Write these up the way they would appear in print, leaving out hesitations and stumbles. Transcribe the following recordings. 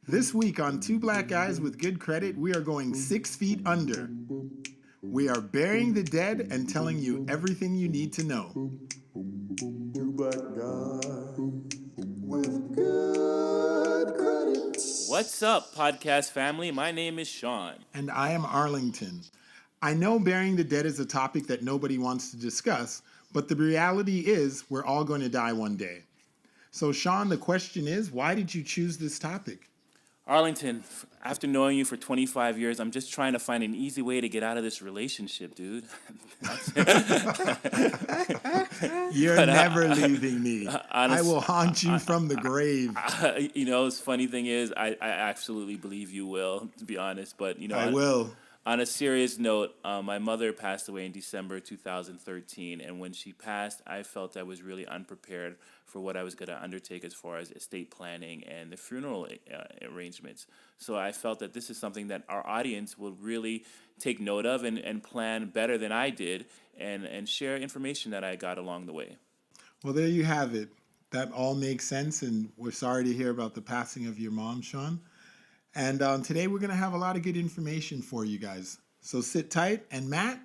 This week on Two Black Guys with Good Credit, we are going 6 feet under. We are burying the dead and telling you everything you need to know. Two black guys with good credit. What's up, podcast family? My name is Sean. And I am Arlington. I know burying the dead is a topic that nobody wants to discuss, but the reality is we're all going to die one day. So, Sean, the question is, why did you choose this topic? Arlington, after knowing you for 25 years, I'm just trying to find an easy way to get out of this relationship, dude. You're never leaving me. I will haunt you from the grave. The funny thing is, I absolutely believe you will, to be honest. But, I will. On a serious note, my mother passed away in December 2013, and when she passed, I felt I was really unprepared for what I was going to undertake as far as estate planning and the funeral arrangements. So I felt that this is something that our audience will really take note of and plan better than I did and share information that I got along the way. Well, there you have it. That all makes sense, and we're sorry to hear about the passing of your mom, Sean. And today we're going to have a lot of good information for you guys. So sit tight, and Matt,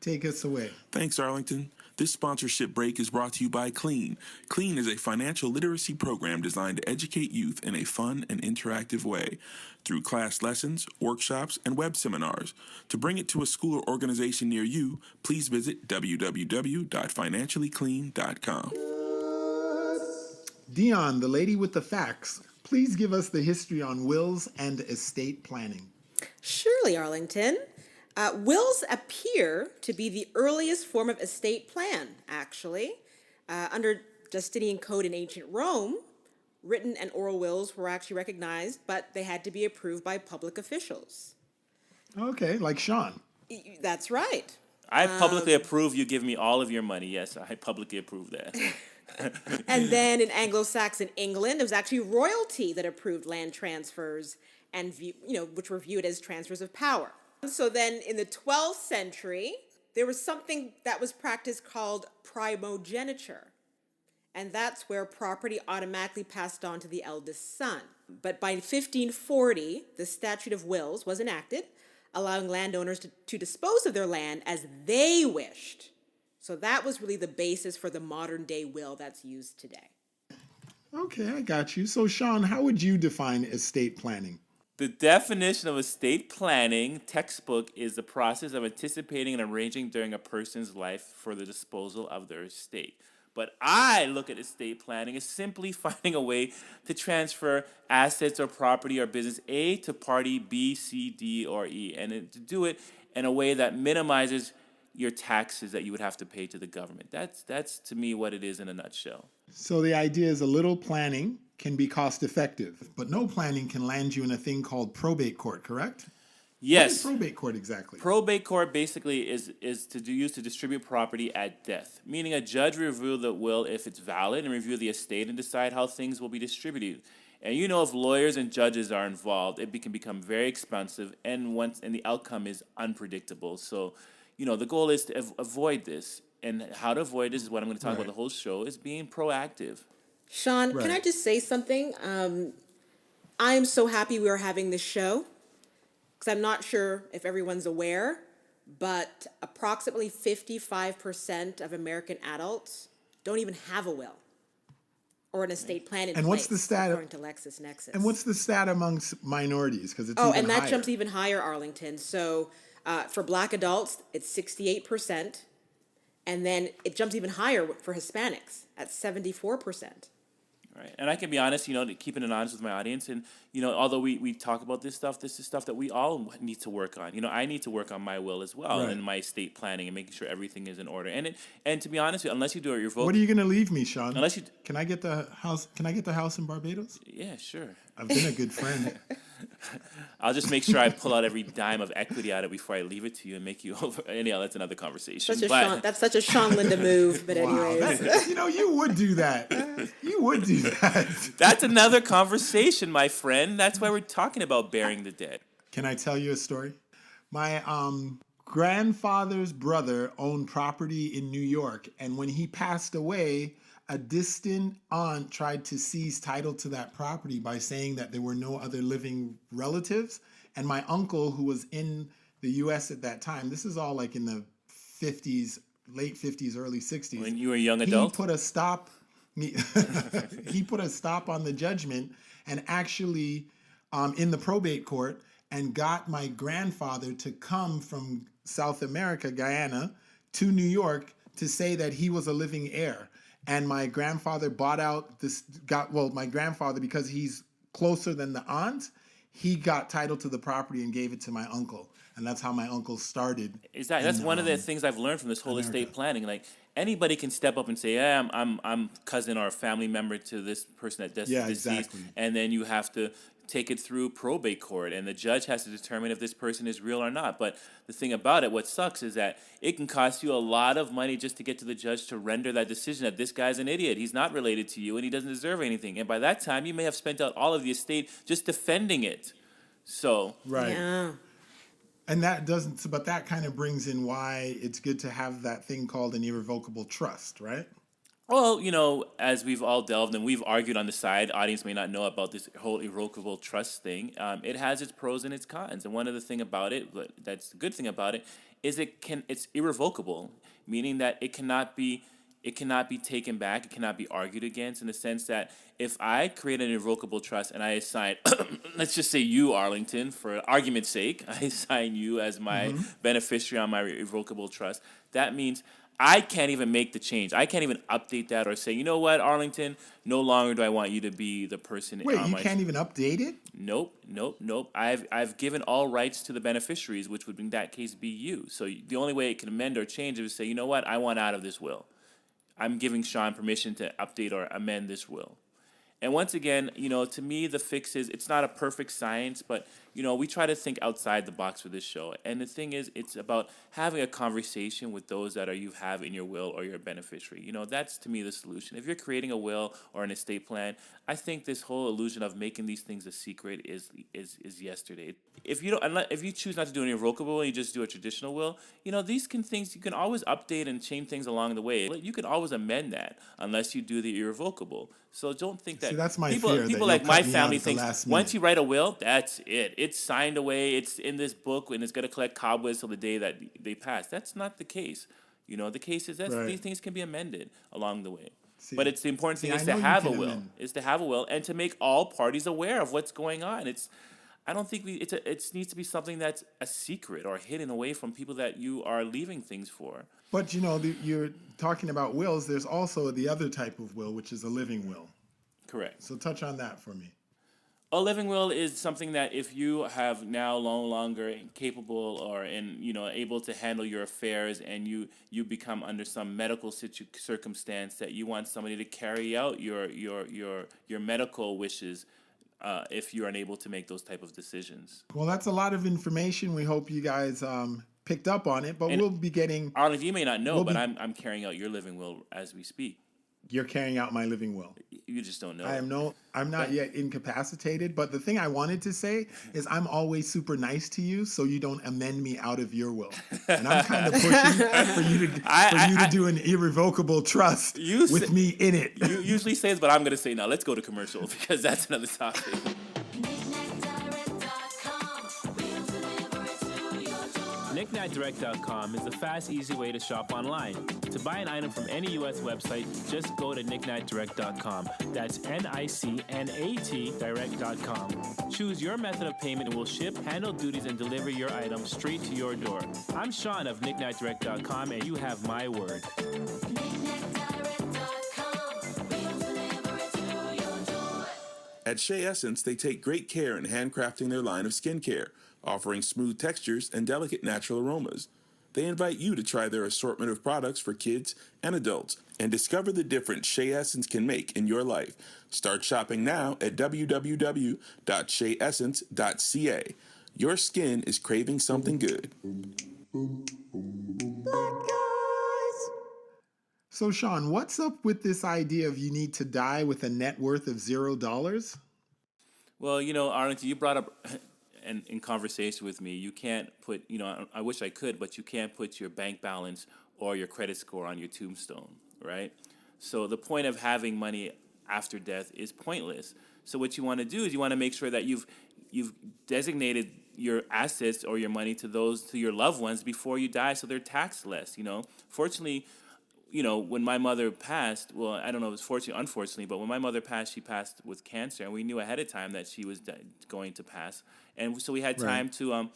take us away. Thanks, Arlington. This sponsorship break is brought to you by Clean. Clean is a financial literacy program designed to educate youth in a fun and interactive way through class lessons, workshops, and web seminars. To bring it to a school or organization near you, please visit www.financiallyclean.com. Dion, the lady with the facts, please give us the history on wills and estate planning. Surely, Arlington. Wills appear to be the earliest form of estate plan, actually. Under Justinian Code in ancient Rome, written and oral wills were actually recognized, but they had to be approved by public officials. Okay, like Sean. That's right. I publicly approve you give me all of your money. Yes, I publicly approve that. And then in Anglo-Saxon England, it was actually royalty that approved land transfers and which were viewed as transfers of power. So then in the 12th century, there was something that was practiced called primogeniture. And that's where property automatically passed on to the eldest son. But by 1540, the Statute of Wills was enacted, allowing landowners to dispose of their land as they wished. So that was really the basis for the modern day will that's used today. Okay, I got you. So, Sean, how would you define estate planning? The definition of estate planning textbook is the process of anticipating and arranging during a person's life for the disposal of their estate. But I look at estate planning as simply finding a way to transfer assets or property or business A to party B, C, D, or E, and to do it in a way that minimizes your taxes that you would have to pay to the government. That's to me what it is in a nutshell. So the idea is a little planning can be cost effective, but no planning can land you in a thing called probate court, correct? Yes. What is probate court exactly? Probate court basically is used to distribute property at death, meaning a judge will review the will if it's valid and review the estate and decide how things will be distributed. And if lawyers and judges are involved, it can become very expensive and the outcome is unpredictable. So, the goal is to avoid this. And how to avoid this is what I'm going to talk about the whole show, is being proactive. Sean, Can I just say something? I am so happy we are having this show, because I'm not sure if everyone's aware, but approximately 55% of American adults don't even have a will or an estate plan in place. And what's the stat? According to LexisNexis. And what's the stat amongst minorities? Because it's and that jumps even higher, Arlington. So for Black adults, it's 68%. And then it jumps even higher for Hispanics at 74%. Right. And I can be honest, keeping it honest with my audience. And, although we talk about this is stuff that we all need to work on. I need to work on my will as well and my estate planning and making sure everything is in order. And to be honest, unless you do it, your vote. What are you going to leave me, Sean? Unless you. Can I get the house? Can I get the house in Barbados? Yeah, sure. I've been a good friend. I'll just make sure I pull out every dime of equity out of it before I leave it to you and make you over. Anyhow, that's another conversation. That's such a Sean Linda move. But anyways, you would do that. You would do that. That's another conversation, my friend. That's why we're talking about burying the dead. Can I tell you a story? My grandfather's brother owned property in New York, and when he passed away, a distant aunt tried to seize title to that property by saying that there were no other living relatives. And my uncle, who was in the US at that time, this is all like in the 50s, late 50s, early 60s, When you were a young he adult? put a stop he he put a stop on the judgment and actually in the probate court and got my grandfather to come from South America, Guyana, to New York to say that he was a living heir. And my grandfather bought out my grandfather, because he's closer than the aunt, he got title to the property and gave it to my uncle. And that's how my uncle started Exactly. That's in one of the things I've learned from this whole America. estate planning. Like anybody can step up and say, "Yeah, I'm cousin or a family member to this person that Yeah, deceased," exactly. and then you have to take it through probate court, and the judge has to determine if this person is real or not. But the thing about it, what sucks is that it can cost you a lot of money just to get to the judge to render that decision that this guy's an idiot. He's not related to you, and he doesn't deserve anything. And by that time, you may have spent out all of the estate just defending it. So Right. Yeah. And but that kind of brings in why it's good to have that thing called an irrevocable trust, right? well, as we've all delved and we've argued on the side, audience may not know about this whole irrevocable trust thing. It has its pros and its cons, and one of the thing about it, that's the good thing about it, is it's irrevocable, meaning that it cannot be taken back, it cannot be argued against, in the sense that if I create an irrevocable trust and I assign, let's just say you, Arlington, for argument's sake, I assign you as my beneficiary on my irrevocable trust, that means I can't even make the change. I can't even update that or say, you know what, Arlington, no longer do I want you to be the person Wait, on you my. can't even update it? Nope. I've given all rights to the beneficiaries, which would in that case be you. So the only way it can amend or change is to say, you know what, I want out of this will. I'm giving Sean permission to update or amend this will. And once again, to me, the fix is it's not a perfect science, but we try to think outside the box for this show. And the thing is, it's about having a conversation with those that you have in your will or your beneficiary. That's to me the solution. If you're creating a will or an estate plan, I think this whole illusion of making these things a secret is yesterday. If you choose not to do an irrevocable will, you just do a traditional will. These things you can always update and change things along the way. You can always amend that unless you do the irrevocable. So don't think that See, that's my people fear, that people you'll like my cut me out family at the think last once minute. you write a will, that's it. It's signed away. It's in this book, and it's going to collect cobwebs till the day that they pass. That's not the case. The case is that Right. these things can be amended along the way. See- But it's the important see, thing is I to know you have a can will. amend. Is to have a will and to make all parties aware of what's going on. I don't think it needs to be something that's a secret or hidden away from people that you are leaving things for. But you're talking about wills. There's also the other type of will, which is a living will. Correct. So touch on that for me. A living will is something that if you have now no longer capable or able to handle your affairs, and you become under some medical circumstance that you want somebody to carry out your medical wishes, if you're unable to make those type of decisions. Well, that's a lot of information. We hope you guys picked up on it, but And- we'll be getting. Arlen, you may not know, We'll but be- I'm carrying out your living will as we speak. You're carrying out my living will. You just don't know. I'm not yet incapacitated, but the thing I wanted to say is I'm always super nice to you, so you don't amend me out of your will. And I'm kind of pushing for you to do an irrevocable trust You with say- me in it. You usually say this, but I'm going to say now. Let's go to commercial because that's another topic. KnickKnackDirect.com is the fast, easy way to shop online. To buy an item from any U.S. website, just go to KnickKnackDirect.com. That's NICNAT Direct.com. Choose your method of payment and we'll ship, handle duties, and deliver your item straight to your door. I'm Sean of KnickKnackDirect.com, and you have my word. At Shea Essence, they take great care in handcrafting their line of skincare, offering smooth textures and delicate natural aromas. They invite you to try their assortment of products for kids and adults and discover the difference Shea Essence can make in your life. Start shopping now at www.sheaessence.ca. Your skin is craving something good. So, Sean, what's up with this idea of you need to die with a net worth of $0? Well, Arlington, you brought up and in conversation with me, you can't put, I wish I could, but you can't put your bank balance or your credit score on your tombstone, right? So the point of having money after death is pointless. So what you want to do is you want to make sure that you've designated your assets or your money to your loved ones before you die, so they're taxed less. Fortunately, when my mother passed, well, I don't know if it's fortunately, unfortunately, but when my mother passed, she passed with cancer, and we knew ahead of time that she was going to pass, and so we had Right. time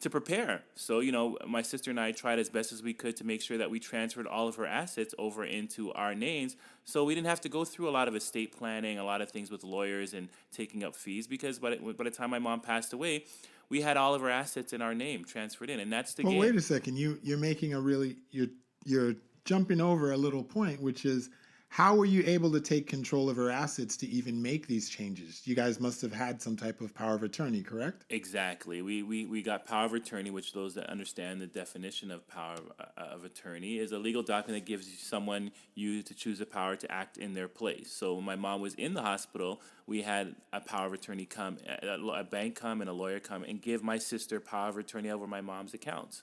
to prepare. So my sister and I tried as best as we could to make sure that we transferred all of her assets over into our names, so we didn't have to go through a lot of estate planning, a lot of things with lawyers and taking up fees, because by the time my mom passed away, we had all of our assets in our name transferred in, and that's the Well, game. wait a second. You're making a really you're jumping over a little point, which is how were you able to take control of her assets to even make these changes? You guys must have had some type of power of attorney, correct? Exactly. We got power of attorney, which those that understand the definition of power of attorney is a legal document that gives someone you to choose a power to act in their place. So when my mom was in the hospital, we had a power of attorney come, a bank come, and a lawyer come and give my sister power of attorney over my mom's accounts.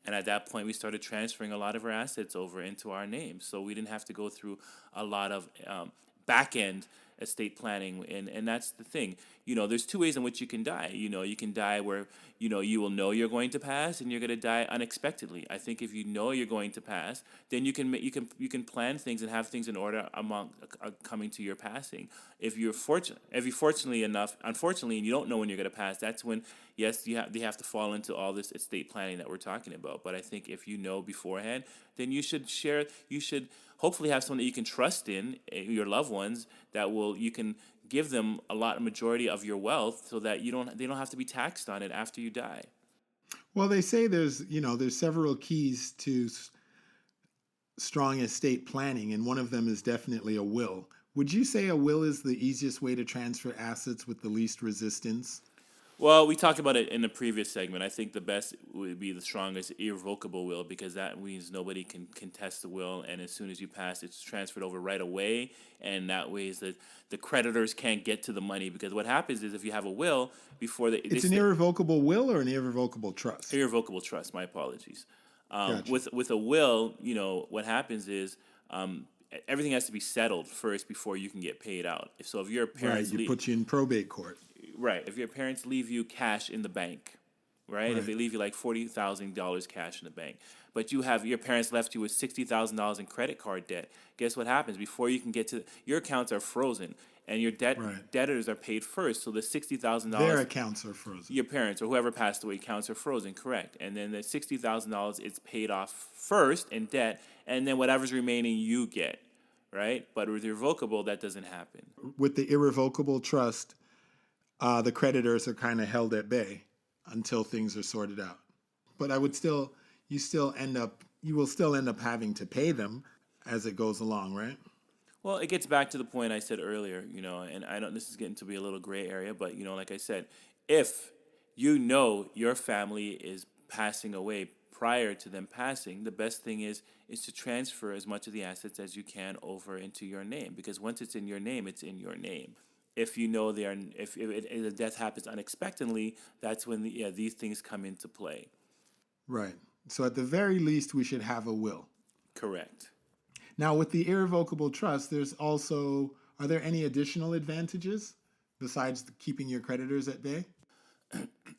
And at that point, we started transferring a lot of our assets over into our names. So we didn't have to go through a lot of back end estate planning. And that's the thing. There's two ways in which you can die. You can die where, you will know you're going to pass and you're going to die unexpectedly. I think if you know you're going to pass, then you can plan things and have things in order among coming to your passing. If you're unfortunately, and you don't know when you're going to pass, that's when, yes, you have to fall into all this estate planning that we're talking about. But I think if you know beforehand, then you should hopefully have someone that you can trust in, your loved ones, you can give them a majority of your wealth so that they don't have to be taxed on it after you die. Well, they say there's several keys to strong estate planning, and one of them is definitely a will. Would you say a will is the easiest way to transfer assets with the least resistance? Well, we talked about it in the previous segment. I think the best would be the strongest irrevocable will, because that means nobody can contest the will, and as soon as you pass, it's transferred over right away, and that way is that the creditors can't get to the money, because what happens is if you have a will before It's an irrevocable will or an irrevocable trust? irrevocable trust. My apologies. Gotcha. With a will, what happens is everything has to be settled first before you can get paid out. So if your Right, parents you put you in probate court. Right. If your parents leave you cash in the bank, right? If Right. they leave you like $40,000 cash in the bank, but your parents left you with $60,000 in credit card debt, guess what happens? Before you can get to your accounts are frozen, and your Right. debtors are paid first. So the Their $60,000, accounts are frozen. your parents or whoever passed away, accounts are frozen, correct? And then the $60,000 is paid off first in debt, and then whatever's remaining you get, right? But with irrevocable, that doesn't happen. With the irrevocable trust, the creditors are kind of held at bay until things are sorted out. But you will still end up having to pay them as it goes along, right? Well, it gets back to the point I said earlier, and I know this is getting to be a little gray area, but like I said, if you know your family is passing away prior to them passing, the best thing is to transfer as much of the assets as you can over into your name, because once it's in your name, it's in your name. If you know if the death happens unexpectedly, that's when these things come into play. Right. So at the very least, we should have a will. Correct. Now, with the irrevocable trust, are there any additional advantages besides keeping your creditors at bay?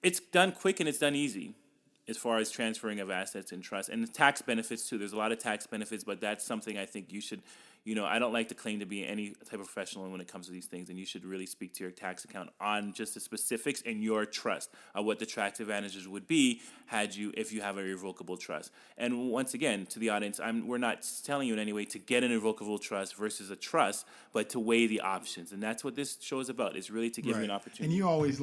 It's done quick and it's done easy as far as transferring of assets and trust, and the tax benefits too. There's a lot of tax benefits, but that's something I think you should, I don't like to claim to be any type of professional when it comes to these things, and you should really speak to your tax account on just the specifics in your trust of what the tax advantages would be if you have a irrevocable trust. And once again, to the audience, we're not telling you in any way to get an irrevocable trust versus a trust, but to weigh the options, and that's what this show is about. Is really to give you an opportunity. And you always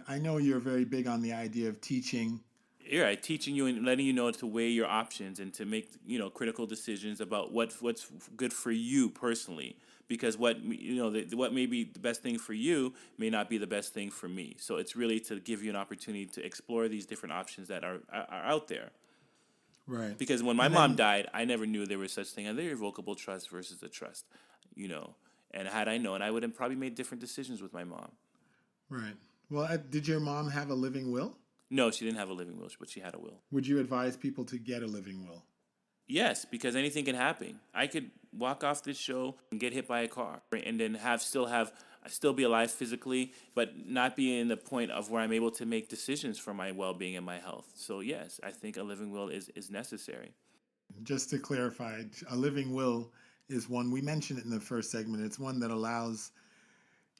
I know you're very big on the idea of teaching. You're right, teaching you and letting you know to weigh your options and to make critical decisions about what's good for you personally, because what may be the best thing for you may not be the best thing for me. So it's really to give you an opportunity to explore these different options that are out there. Right. Because when my mom died, I never knew there was such thing as an irrevocable trust versus a trust, And had I known, I would have probably made different decisions with my mom. Right. Well, did your mom have a living will? No, she didn't have a living will, but she had a will. Would you advise people to get a living will? Yes, because anything can happen. I could walk off this show and get hit by a car, and then still be alive physically, but not be in the point of where I'm able to make decisions for my well-being and my health. So yes, I think a living will is necessary. Just to clarify, a living will is one, we mentioned it in the first segment, it's one that allows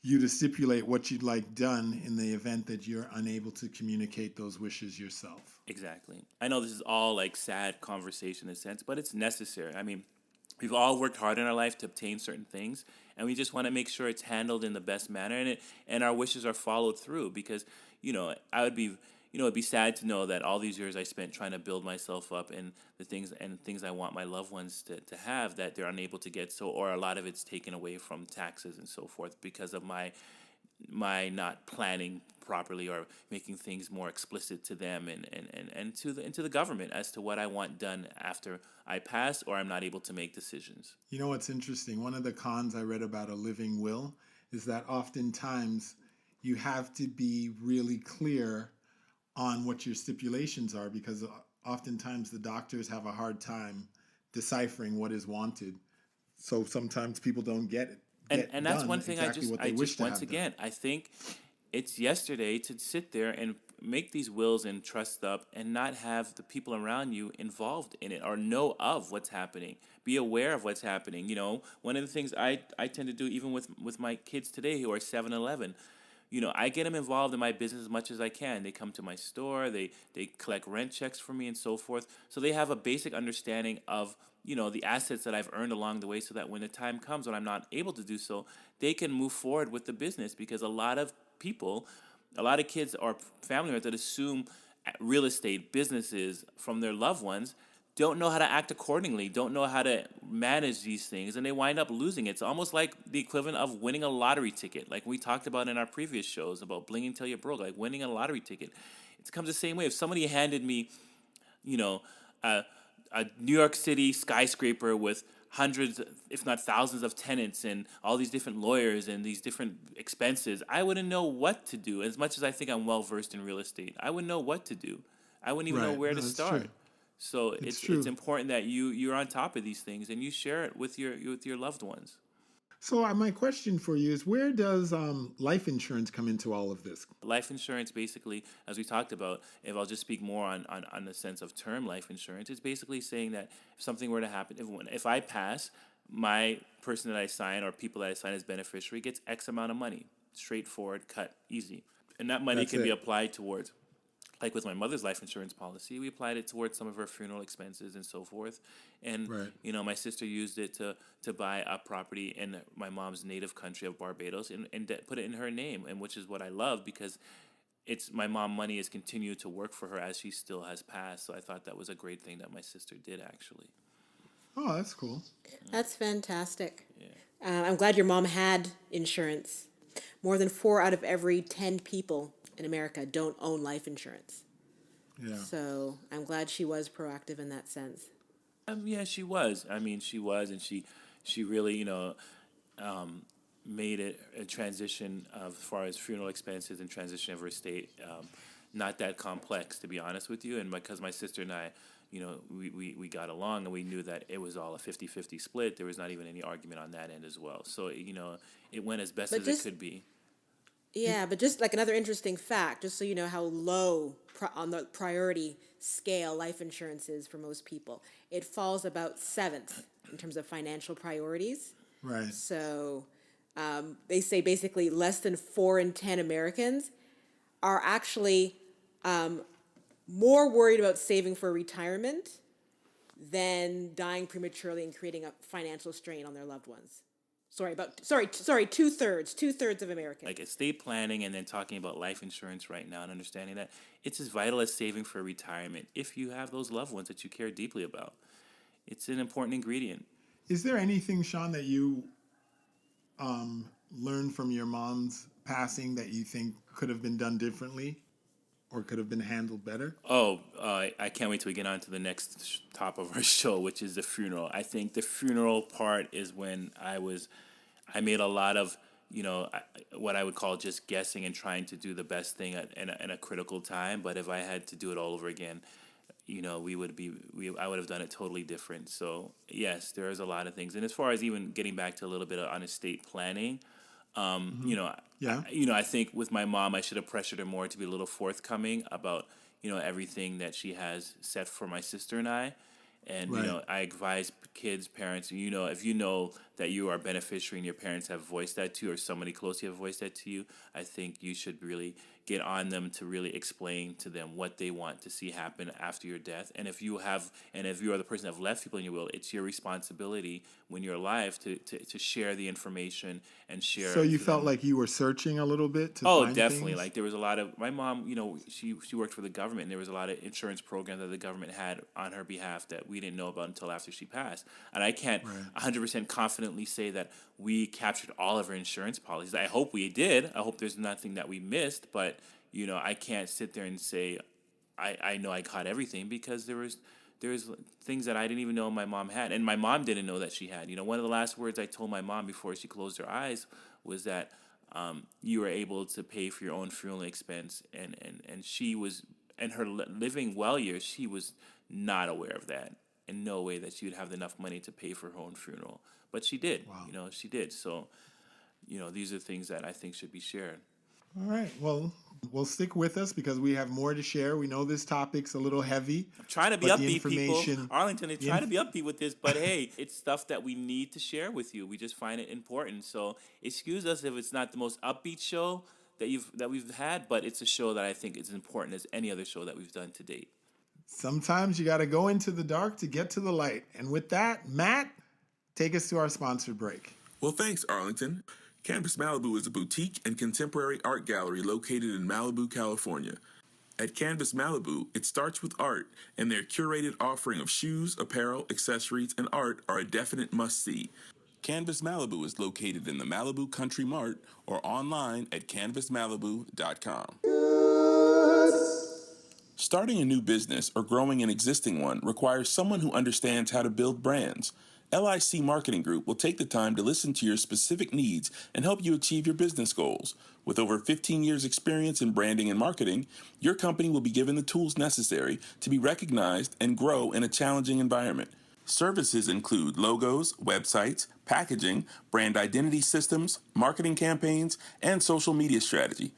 you to stipulate what you'd like done in the event that you're unable to communicate those wishes yourself. Exactly. I know this is all like sad conversation in a sense, but it's necessary. I mean, we've all worked hard in our life to obtain certain things, and we just want to make sure it's handled in the best manner, and our wishes are followed through. Because I would be it'd be sad to know that all these years I spent trying to build myself up and the things I want my loved ones to have, that they're unable to get, so, or a lot of it's taken away from taxes and so forth because of my not planning properly or making things more explicit to them and to the government as to what I want done after I pass or I'm not able to make decisions. You know what's interesting? One of the cons I read about a living will is that oftentimes you have to be really clear on what your stipulations are, because oftentimes the doctors have a hard time deciphering what is wanted. So sometimes people don't get And that's done one thing exactly what I they wish just to once have done. again I think it's yesterday to sit there and make these wills and trust up and not have the people around you involved in it or know of what's happening, be aware of what's happening. One of the things I tend to do even with my kids today who are 7-11, I get them involved in my business as much as I can. They come to my store, they collect rent checks for me and so forth. So they have a basic understanding of, the assets that I've earned along the way, so that when the time comes when I'm not able to do so, they can move forward with the business. Because a lot of kids or family members that assume real estate businesses from their loved ones don't know how to act accordingly, don't know how to manage these things, and they wind up losing it. It's almost like the equivalent of winning a lottery ticket, like we talked about in our previous shows about blinging till you're broke, like winning a lottery ticket. It comes the same way. If somebody handed me, you know, a, a New York City skyscraper with hundreds, if not thousands, of tenants and all these different lawyers and these different expenses, I wouldn't know what to do. As much as I think I'm well versed in real estate, I wouldn't know what to do. I wouldn't even know Right. where No, to it's true. start. So It's it's true. important that you're on top of these things and you share it with your loved ones. So my question for you is, where does life insurance come into all of this? Life insurance, basically, as we talked about, if I'll just speak more on the sense of term life insurance, it's basically saying that if something were to happen, if I pass, my person that I sign or people that I sign as beneficiary gets X amount of money, straightforward, cut, easy, and that money That's can be it. applied towards, like with my mother's life insurance policy, we applied it towards some of her funeral expenses and so forth. And Right. my sister used it to buy a property in my mom's native country of Barbados and put it in her name, and which is what I love, because it's my mom money has continued to work for her as she still has passed. So I thought that was a great thing that my sister did, actually. Oh, that's cool. That's fantastic. Yeah. I'm glad your mom had insurance. More than 4 out of every 10 people in America don't own life insurance. Yeah. So I'm glad she was proactive in that sense. Yeah, she was. I mean, she was, and she really, made it a transition of, as far as funeral expenses and transition of her estate, not that complex, to be honest with you. And because my sister and I, we got along and we knew that it was all a 50-50 split, there was not even any argument on that end as well. So, it went as best But as it just could be. Yeah, but just like another interesting fact, just so you know how low on the priority scale life insurance is for most people, it falls about seventh in terms of financial priorities. Right. So they say basically less than 4 in 10 Americans are actually more worried about saving for retirement than dying prematurely and creating a financial strain on their loved ones. Sorry, two thirds of Americans. Like estate planning and then talking about life insurance right now and understanding that it's as vital as saving for retirement if you have those loved ones that you care deeply about. It's an important ingredient. Is there anything, Sean, that you learned from your mom's passing that you think could have been done differently or could have been handled better? Oh, I can't wait till we get on to the next top of our show, which is the funeral. I think the funeral part is when I made a lot of, what I would call just guessing and trying to do the best thing in a critical time. But if I had to do it all over again, I would have done it totally different. So yes, there is a lot of things. And as far as even getting back to a little bit on estate planning, Yeah. I think with my mom, I should have pressured her more to be a little forthcoming about, everything that she has set for my sister and I. And, Right. I advise kids, parents, if you know that you are a beneficiary and your parents have voiced that to you or somebody close to you have voiced that to you, I think you should really get on them to really explain to them what they want to see happen after your death. And if you are the person that have left people in your will, it's your responsibility when you're alive to share the information and share So you to felt them. like you were searching a little bit to Oh, find definitely. things? Like there was a lot of my mom. She worked for the government, and there was a lot of insurance programs that the government had on her behalf that we didn't know about until after she passed. And I can't Right. 100% confidently say that we captured all of her insurance policies. I hope we did. I hope there's nothing that we missed. But I can't sit there and say I know I caught everything because there's things that I didn't even know my mom had, and my mom didn't know that she had. One of the last words I told my mom before she closed her eyes was that you were able to pay for your own funeral expense, and she was, in her living well years, she was not aware of that. In no way that she would have enough money to pay for her own funeral, but she did. Wow. She did. So, these are things that I think should be shared. All right. Well, we'll stick with us because we have more to share. We know this topic's a little heavy, Trying to be but the upbeat, people. information. Arlington is trying to be upbeat with this, but hey, it's stuff that we need to share with you. We just find it important. So excuse us if it's not the most upbeat show that we've had, but it's a show that I think is important as any other show that we've done to date. Sometimes you got to go into the dark to get to the light. And with that, Matt, take us to our sponsored break. Well, thanks, Arlington. Canvas Malibu is a boutique and contemporary art gallery located in Malibu, California. At Canvas Malibu, it starts with art, and their curated offering of shoes, apparel, accessories, and art are a definite must-see. Canvas Malibu is located in the Malibu Country Mart or online at canvasmalibu.com. Starting a new business or growing an existing one requires someone who understands how to build brands. LIC Marketing Group will take the time to listen to your specific needs and help you achieve your business goals. With over 15 years' experience in branding and marketing, your company will be given the tools necessary to be recognized and grow in a challenging environment. Services include logos, websites, packaging, brand identity systems, marketing campaigns, and social media strategy.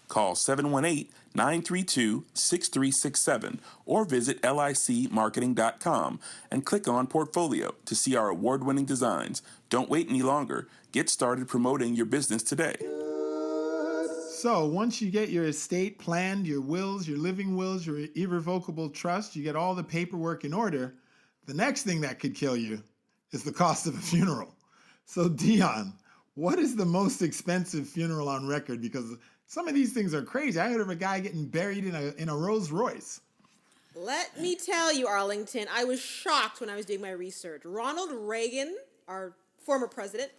Call 718-932-6367 or visit licmarketing.com and click on Portfolio to see our award-winning designs. Don't wait any longer. Get started promoting your business today. So once you get your estate planned, your wills, your living wills, your irrevocable trust, you get all the paperwork in order, the next thing that could kill you is the cost of a funeral. So Dion, what is the most expensive funeral on record? Because some of these things are crazy. I heard of a guy getting buried in a Rolls Royce. Let me tell you, Arlington, I was shocked when I was doing my research. Ronald Reagan, our former president,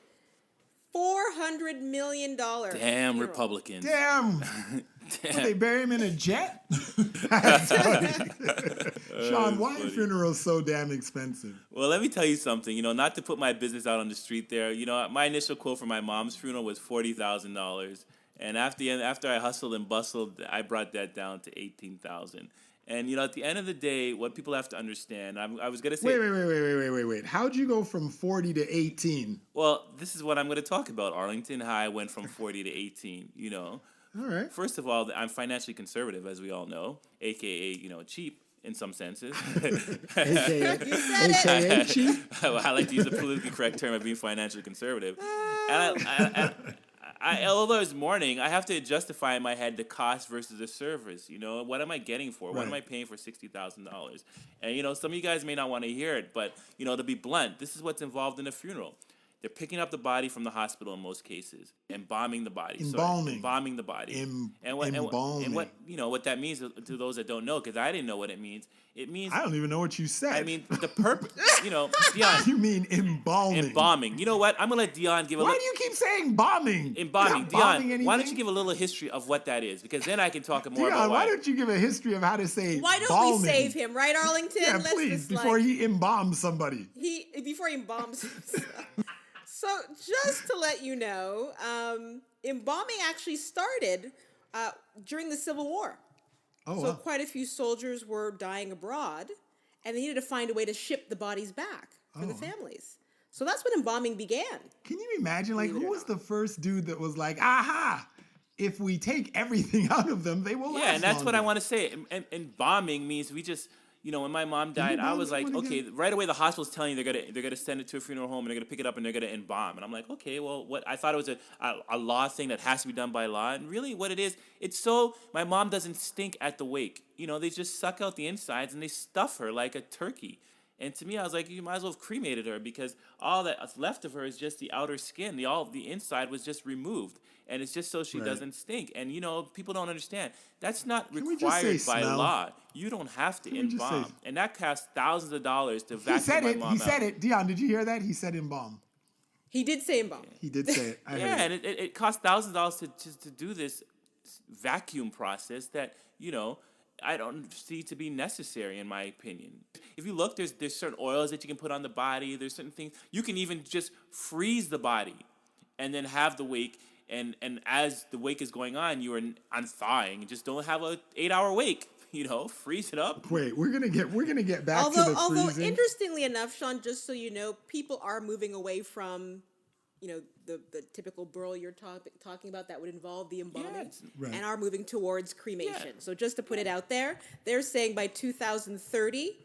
$400 million. Damn funeral. Republicans. Damn. Would they bury him in a jet? That's funny. Sean, why are funerals so damn expensive? Well, let me tell you something. Not to put my business out on the street there. My initial quote for my mom's funeral was $40,000, and after I hustled and bustled, I brought that down to $18,000. And at the end of the day, what people have to understand, I was gonna say. Wait. How'd you go from 40 to 18? Well, this is what I'm gonna talk about, Arlington. How I went from 40 to 18. All right. First of all, I'm financially conservative, as we all know, aka cheap in some senses. AKA cheap. I like to use a politically correct term of being financially conservative. Although it's mourning, I have to justify in my head the cost versus the service. What am I getting for? What am I paying for $60,000? And some of you guys may not want to hear it, but to be blunt, this is what's involved in a funeral. They're picking up the body from the hospital in most cases, embalming the body. Embalming the body. Embalming. And what that means to those that don't know, because I didn't know what it means. It means I don't even know what you said. I mean the purpose. Dion. You mean embalming? Embalming. You know what? I'm gonna let Dion give a. Why do you keep saying bombing? Embalming. Dion, why don't you give a little history of what that is? Because then I can talk more Dion, about why don't you give a history of how to say Why don't balming? we save him, right, Arlington? Yeah, please, before he embalms somebody. Before he embalms himself. So just to let you know, embalming actually started during the Civil War. Oh, So wow. quite a few soldiers were dying abroad, and they needed to find a way to ship the bodies back for the Oh, wow. families. So that's when embalming began. Can you imagine, like, Believe it who or was not. the first dude that was like, aha, if we take everything out of them, they will Yeah, and last that's what I longer? want to say. And bombing means we just, when my mom Can you died, I bomb was like, someone okay, again? right away the hospital's telling you they're gonna send it to a funeral home and they're gonna pick it up and they're gonna embalm. And I'm like, okay, well, what I thought it was a law thing that has to be done by law, and really what it is, it's so my mom doesn't stink at the wake. They just suck out the insides and they stuff her like a turkey. And to me, I was like, you might as well have cremated her because all that's left of her is just the outer skin. The inside was just removed, and it's just so she Right. doesn't stink. And people don't understand that's not Can we just say required by smell? law. You don't have to Can we just say? embalm, and that costs thousands of dollars to He vacuum said my it. He mom said out. it. Dion, did you hear that? He said embalm. He did say embalm. He did say it. I Yeah, heard and it. it costs thousands of dollars to do this vacuum process that I don't see to be necessary in my opinion. If you look, there's certain oils that you can put on the body. There's certain things you can even just freeze the body, and then have the wake. And as the wake is going on, you are unthawing. Just don't have a 8 hour wake. Freeze it up. Wait, we're gonna get back to Although the freezing. interestingly enough, Sean, just so you know, people are moving away from, the typical burial you're talking about that would involve the embalming, it's- Right. and are moving towards cremation. Yeah. So just to put it out there, they're saying by 2030,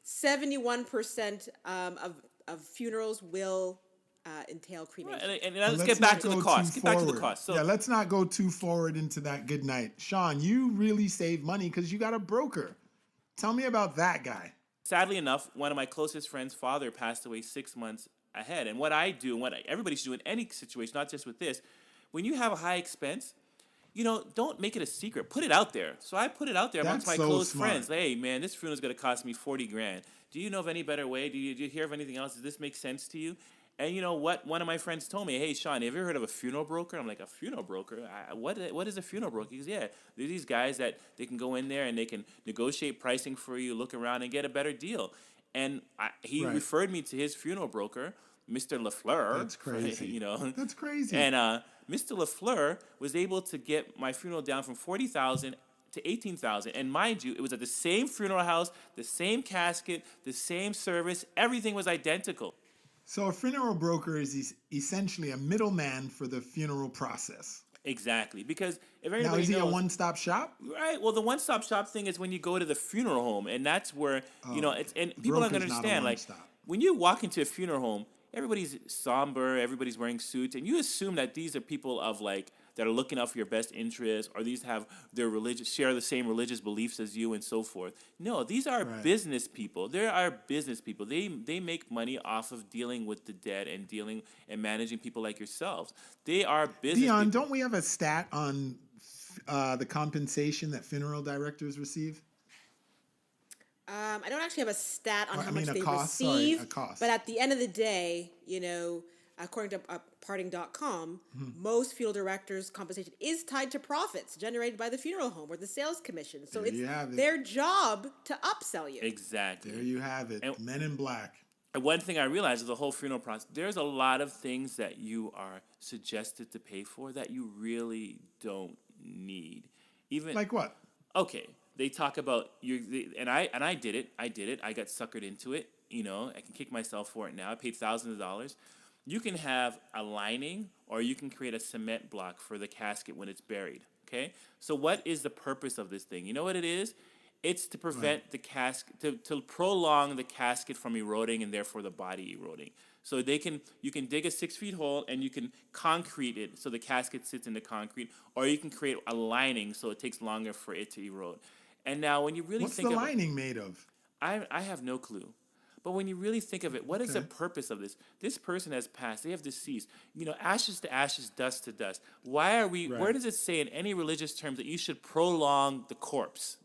71% of funerals will entail cremation. And But let's get not back to the go cost. too Get back to the forward. cost. So Yeah, let's not go too forward into that good night. Sean, you really save money because you got a broker. Tell me about that guy. sadly enough, one of my closest friends' father passed away 6 months ahead. And what I do, and what everybody should do in any situation, not just with this, when you have a high expense, don't make it a secret. Put it out there. So I put it out there amongst That's my so close smart. friends. Hey, man, this funeral's going to cost me 40 grand. Do you know of any better way? Do you hear of anything else? Does this make sense to you? And you know what? One of my friends told me, hey, Sean, have you ever heard of a funeral broker? I'm like, a funeral broker? What is a funeral broker? He goes, yeah, they're these guys that they can go in there and they can negotiate pricing for you, look around, and get a better deal. And he Right. referred me to his funeral broker, Mr. LaFleur. That's crazy. That's crazy. And Mr. LaFleur was able to get my funeral down from 40,000 to 18,000. And mind you, it was at the same funeral house, the same casket, the same service. Everything was identical. So a funeral broker is essentially a middleman for the funeral process. Exactly. Because if Now, everybody is he a knows, one-stop shop? right? Well, the one-stop shop thing is when you go to the funeral home, and that's where it's and people don't Broker's not a understand. Like one-stop. when you walk into a funeral home, everybody's somber, everybody's wearing suits, and you assume that these are people of like that are looking out for your best interests, or these have share the same religious beliefs as you, and so forth. No, these are Right. business people. There are business people. They make money off of dealing with the dead and dealing and managing people like yourselves. They are business Dion, people. don't we have a stat on the compensation that funeral directors receive? I don't actually have a stat on Or, how I much mean, a they cost, sorry, receive, a cost. but at the end of the day, according to parting.com, Mm-hmm. most funeral directors' compensation is tied to profits generated by the funeral home or the sales commission. So There it's you have it. their job to upsell you. Exactly. There you have it. And- Men in Black. And one thing I realized is the whole funeral process, there's a lot of things that you are suggested to pay for that you really don't need. Even Like what? okay, they talk about and I did it. I got suckered into it. I can kick myself for it now. I paid thousands of dollars. You can have a lining, or you can create a cement block for the casket when it's buried. Okay, so what is the purpose of this thing? You know what it is? It's to prevent the casket, to prolong the casket from eroding and therefore the body eroding. So you can dig a 6 feet hole and you can concrete it so the casket sits in the concrete, or you can create a lining so it takes longer for it to erode. And now when you really What's think the of it, lining made of? I have no clue. But when you really think of it, what is the Okay. purpose of this? This person has passed. They have deceased. Ashes to ashes, dust to dust. Why are we? Right. Where does it say in any religious terms that you should prolong the corpse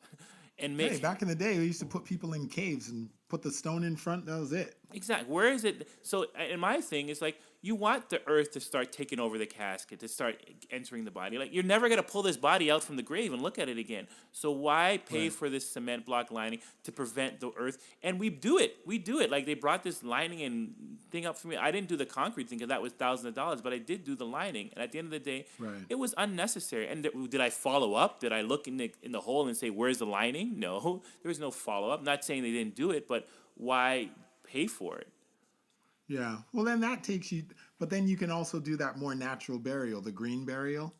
and make Hey, back in the day, they used to put people in caves and put the stone in front. That was it. exactly? Where is it? So, and my thing is like, you want the earth to start taking over the casket, to start entering the body. Like, you're never going to pull this body out from the grave and look at it again. So why pay Right. for this cement block lining to prevent the earth? And we do it. We do it. Like, they brought this lining and thing up for me. I didn't do the concrete thing because that was thousands of dollars, but I did do the lining. And at the end of the day, Right. it was unnecessary. And did I follow up? Did I look in the hole and say, where's the lining? No, there was no follow up. Not saying they didn't do it, but why pay for it? Yeah. Well, then that takes you, but then you can also do that more natural burial, the green burial.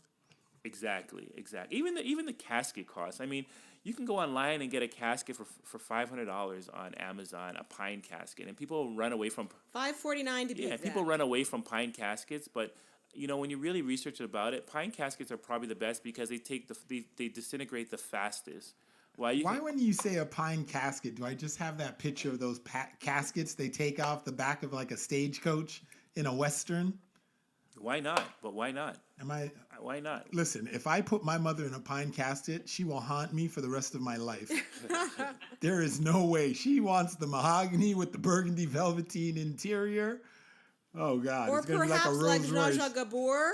Exactly. Even the casket costs. I mean, you can go online and get a casket for $500 on Amazon, a pine casket, and people run away from $549 to be exact. people run away from pine caskets. But when you really research about it, pine caskets are probably the best because they disintegrate the fastest. Why When you say a pine casket, do I just have that picture of those caskets they take off the back of like a stagecoach in a Western? Why not? But why not? Am I? Why not? Listen, if I put my mother in a pine casket, she will haunt me for the rest of my life. There is no way. She wants the mahogany with the burgundy velveteen interior. Oh God, Or it's gonna be like a perhaps like Rolls Zsa Royce. Zsa Gabor,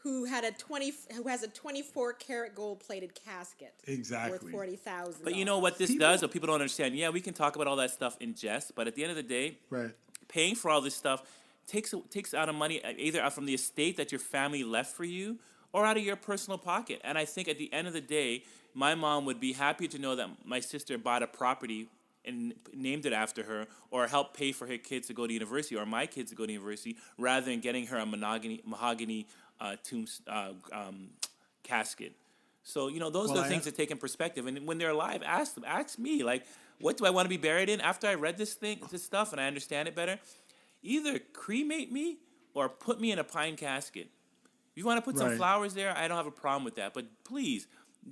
who has a 24 karat gold plated casket. Exactly. Worth $40,000. But you know what this People- does? What people don't understand. Yeah, we can talk about all that stuff in jest, but at the end of the day, Right. paying for all this stuff takes out of money either out from the estate that your family left for you or out of your personal pocket. And I think at the end of the day, my mom would be happy to know that my sister bought a property and named it after her, or helped pay for her kids to go to university, or my kids to go to university, rather than getting her a mahogany casket. So those Well, are the things that take in perspective. And when they're alive, ask me, like, what do I want to be buried in? After I read this stuff, and I understand it better, either cremate me or put me in a pine casket. If you want to put some Right. flowers there, I don't have a problem with that. But please,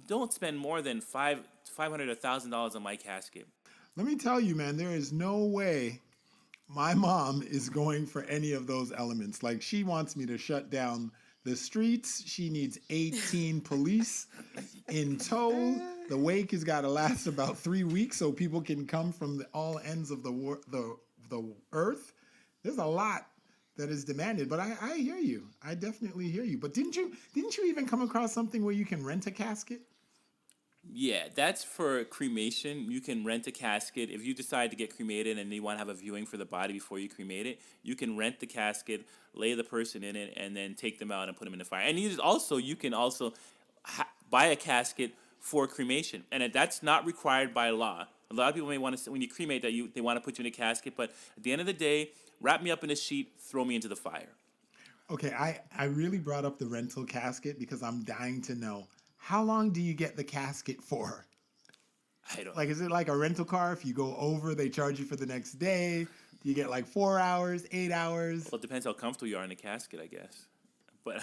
don't spend more than $500 or $1,000 on my casket. Let me tell you, man, there is no way my mom is going for any of those elements. Like, she wants me to shut down the streets. She needs 18 police in tow. The wake has got to last about 3 weeks so people can come from all ends of the earth. There's a lot that is demanded, but I hear you. I definitely hear you. But didn't you even come across something where you can rent a casket? Yeah, that's for cremation. You can rent a casket. If you decide to get cremated and you want to have a viewing for the body before you cremate it, you can rent the casket, lay the person in it, and then take them out and put them in the fire. And you can also buy a casket for cremation, and that's not required by law. A lot of people may want to, when you cremate, they want to put you in a casket, but at the end of the day, wrap me up in a sheet, throw me into the fire. Okay, I really brought up the rental casket because I'm dying to know. How long do you get the casket for? I don't Like, is it like a rental car? If you go over, they charge you for the next day? Do you get like 4 hours, 8 hours? Well, it depends how comfortable you are in the casket, I guess. But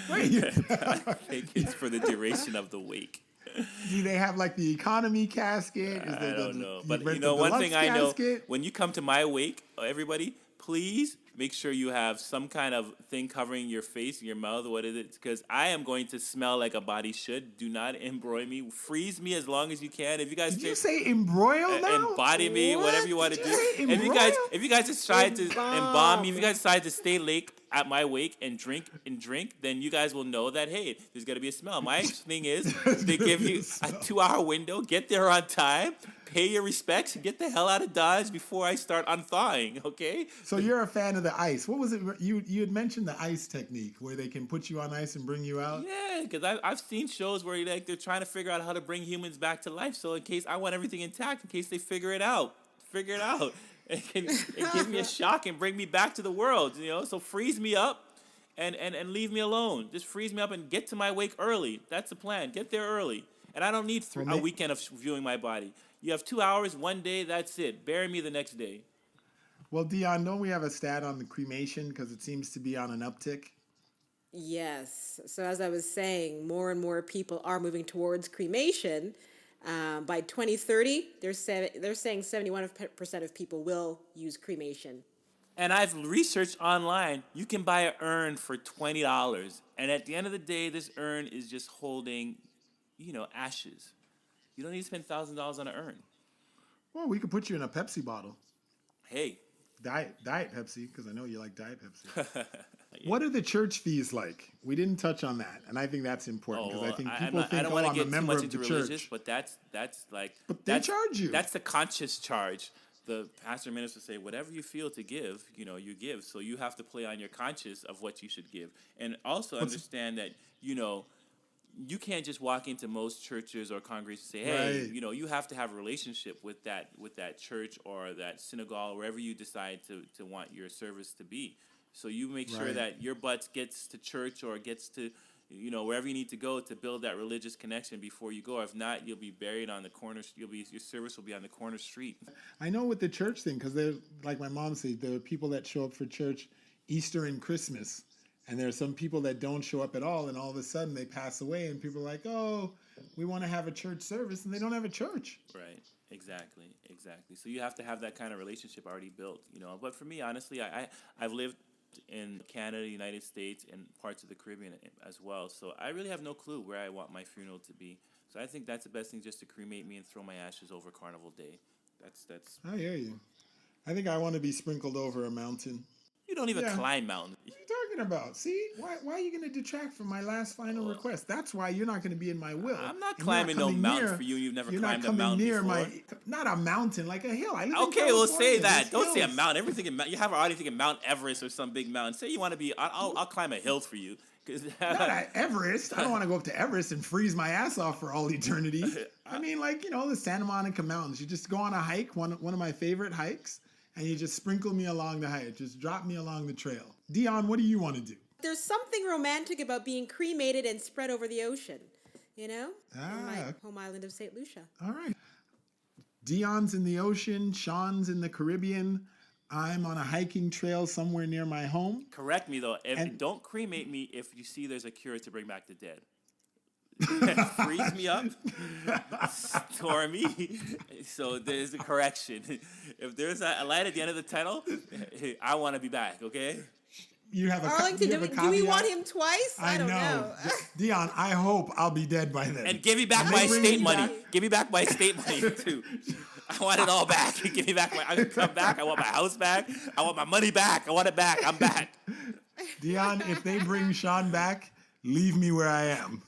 Wait, I think it's for the duration of the wake. do they have like the economy casket? Is I there don't know. But rent the one deluxe thing I know, casket? when you come to my wake, everybody, please make sure you have some kind of thing covering your face, your mouth, what is it? Because I am going to smell like a body should. Do not embroil me. Freeze me as long as you can. If you guys Did you say embroil now? embody me, What? whatever you want to Did do. you say If you guys decide to Embalm. embalm me, if you guys decide to stay late at my wake and drink, then you guys will know that, hey, there's gonna be a smell. My thing is they give you a 2-hour window, get there on time, pay your respects, and get the hell out of Dodge before I start unthawing, okay? So you're a fan of the ice. What was it? You had mentioned the ice technique where they can put you on ice and bring you out. Yeah, because I've seen shows where they're trying to figure out how to bring humans back to life. So in case I want everything intact, in case they figure it out. And give me a shock and bring me back to the world, So freeze me up and leave me alone. Just freeze me up and get to my wake early. That's the plan. Get there early. And I don't need a weekend of viewing my body. You have 2 hours, one day, that's it. Bury me the next day. Well, Dion, don't we have a stat on the cremation because it seems to be on an uptick? Yes. So as I was saying, more and more people are moving towards cremation. By 2030, they're saying 71% of people will use cremation. And I've researched online. You can buy an urn for $20. And at the end of the day, this urn is just holding, ashes. You don't need to spend $1,000 on an urn. Well, we could put you in a Pepsi bottle. Hey, Diet Pepsi, because I know you like Diet Pepsi. What are the church fees like? We didn't touch on that, and I think that's important because I think people I think, don't oh, want to I'm a get too member much of the into church. religious, but that's like. But they charge you. That's the conscious charge. The pastor and minister say, whatever you feel to give, you give. So you have to play on your conscience of what you should give, and also understand that you can't just walk into most churches or congregations and say, hey, Right. you have to have a relationship with that church or that synagogue, wherever you decide to want your service to be. So you make sure Right. that your butt gets to church or gets to, wherever you need to go to build that religious connection before you go. If not, you'll be buried on the corner. Your service will be on the corner street. I know with the church thing, because they're like my mom said, there are people that show up for church Easter and Christmas. And there are some people that don't show up at all, and all of a sudden they pass away, and people are like, oh, we want to have a church service, and they don't have a church. Right. Exactly. So you have to have that kind of relationship already built, But for me, honestly, I've lived in Canada, United States, and parts of the Caribbean as well. So I really have no clue where I want my funeral to be. So I think that's the best thing, just to cremate me and throw my ashes over Carnival Day. That's. I hear you. I think I want to be sprinkled over a mountain. You don't even Yeah. climb mountains. What are you talking about? See? Why are you going to detract from my last final request? That's why you're not going to be in my will. I'm not And climbing no coming mountain for you. You've never you're climbed not a mountain before. Not a mountain, like a hill. I live in Okay, well, say California. that. There's Don't say a hills. mountain. Everything in you have already thinking Mount Everest or some big mountain. Say you want to be. I'll climb a hill for you. Not at Everest. I don't want to go up to Everest and freeze my ass off for all eternity. I mean, the Santa Monica Mountains. You just go on a hike, one of my favorite hikes, and you just sprinkle me along the hike. Just drop me along the trail. Dion, what do you want to do? There's something romantic about being cremated and spread over the ocean, in my home island of St. Lucia. All right. Dion's in the ocean. Shawns in the Caribbean. I'm on a hiking trail somewhere near my home. Correct me though. And- Don't cremate me if you see there's a cure to bring back the dead. Freeze me up, store me. So there's a correction. If there's a light at the end of the tunnel, I want to be back. Okay. You have a Arlington, you have a do we want caveat? him twice? I don't know. Dion, I hope I'll be dead by then. And give me back When my they bring estate me money. back- Give me back my estate money too. I want it all back. Give me back I'm gonna come back. I want my house back. I want my money back. I want it back. I'm back. Dion, if they bring Sean back, leave me where I am.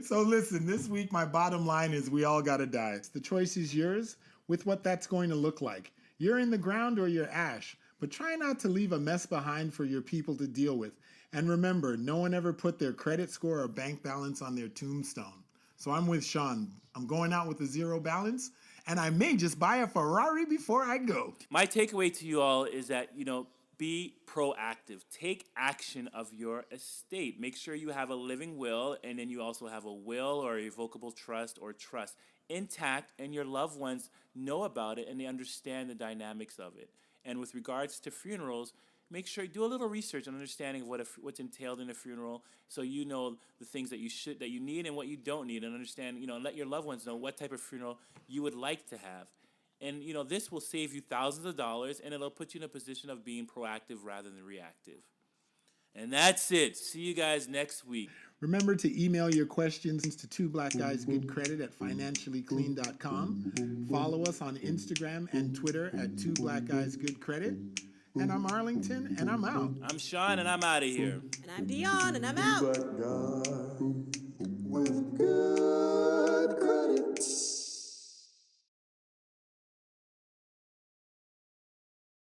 So listen, this week my bottom line is we all gotta die. The choice is yours with what that's going to look like. You're in the ground or you're ash, but try not to leave a mess behind for your people to deal with. And remember, no one ever put their credit score or bank balance on their tombstone. So I'm with Sean. I'm going out with a zero balance, and I may just buy a Ferrari before I go. My takeaway to you all is that, be proactive. Take action of your estate. Make sure you have a living will, and then you also have a will or irrevocable trust or trust intact, and your loved ones know about it and they understand the dynamics of it. And with regards to funerals, make sure you do a little research and understanding of what's entailed in a funeral, so you know the things that you need and what you don't need, and understand, let your loved ones know what type of funeral you would like to have. And, this will save you thousands of dollars, and it'll put you in a position of being proactive rather than reactive. And that's it. See you guys next week. Remember to email your questions to 2blackguysgoodcredit@financiallyclean.com. Follow us on Instagram and Twitter at 2blackguysgoodcredit. And I'm Arlington, and I'm out. I'm Sean, and I'm out of here. And I'm Dion, and I'm out. Black guy with good